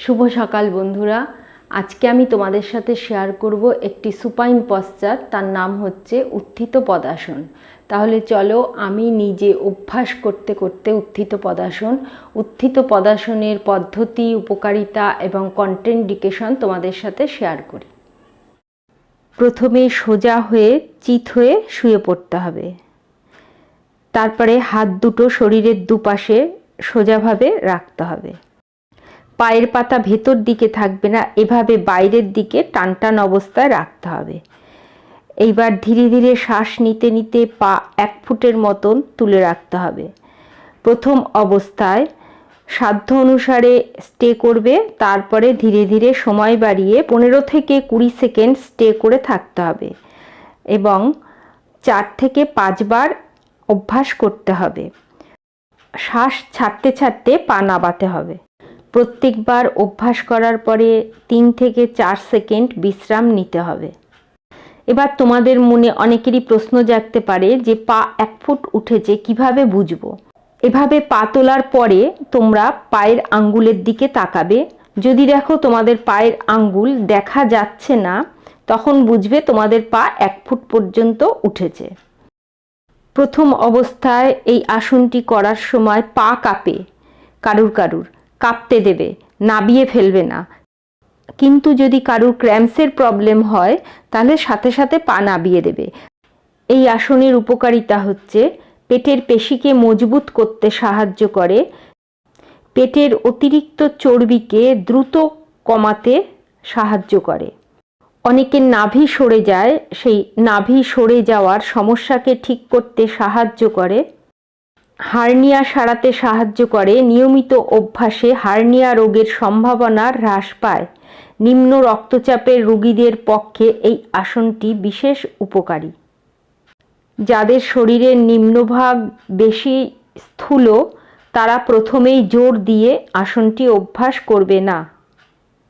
শুভ সকাল বন্ধুরা। আজকে আমি তোমাদের সাথে শেয়ার করব একটি সুপাইন পশ্চাৎ, তার নাম হচ্ছে উত্থিত পদাসন। তাহলে চলো আমি নিজে অভ্যাস করতে করতে উত্থিত পদাসনের পদ্ধতি, উপকারিতা এবং কন্ট্রাইন্ডিকেশন তোমাদের সাথে শেয়ার করি। প্রথমে সোজা হয়ে চিত হয়ে শুয়ে পড়তে হবে। তারপরে হাত দুটো শরীরের দুপাশে সোজাভাবে রাখতে হবে। পায়ের পাতা ভেতর দিকে থাকবে না, এভাবে বাইরের দিকে টান টান অবস্থায় রাখতে হবে। এইবার ধীরে ধীরে শ্বাস নিতে নিতে পা 1 ফুটের মতন তুলে রাখতে হবে। প্রথম অবস্থায় সাধ্য অনুসারে স্টে করবে, তারপরে ধীরে ধীরে সময় বাড়িয়ে 15 থেকে 20 সেকেন্ড স্টে করে থাকতে হবে এবং 4 থেকে 5 বার অভ্যাস করতে হবে। শ্বাস ছাড়তে ছাড়তে পা নাবাতে হবে। প্রত্যেকবার অভ্যাস করার পরে 3 থেকে 4 সেকেন্ড বিশ্রাম নিতে হবে। এবার তোমাদের মনে অনেকেরই প্রশ্ন জাগতে পারে যে পা 1 ফুট উঠেছে কিভাবে বুঝবো? এভাবে পা তোলার পরে তোমরা পায়ের আঙ্গুলের দিকে তাকাবে। যদি দেখো তোমাদের পায়ের আঙ্গুল দেখা যাচ্ছে না, তখন বুঝবে তোমাদের পা 1 ফুট পর্যন্ত উঠেছে। প্রথম অবস্থায় এই আসনটি করার সময় পা কাঁপে, কারুর কাঁপতে দেবে, নাবিয়ে ফেলবে না। কিন্তু যদি কারুর ক্র্যাম্পসের প্রবলেম হয় তাহলে সাথে সাথে পা নাবিয়ে দেবে। এই আসনের উপকারিতা হচ্ছে পেটের পেশিকে মজবুত করতে সাহায্য করে, পেটের অতিরিক্ত চর্বিকে দ্রুত কমাতে সাহায্য করে। অনেকের নাভি সরে যায়, সেই নাভি সরে যাওয়ার সমস্যাকে ঠিক করতে সাহায্য করে, হার্নিয়া সারাতে সাহায্য করে। নিয়মিত অভ্যাসে হার্নিয়া রোগের সম্ভাবনা হ্রাস পায়। নিম্ন রক্তচাপের রোগীদের পক্ষে এই আসনটি বিশেষ উপকারী। যাদের শরীরের নিম্নভাগ বেশি স্থূল, তারা প্রথমেই জোর দিয়ে আসনটি অভ্যাস করবে না।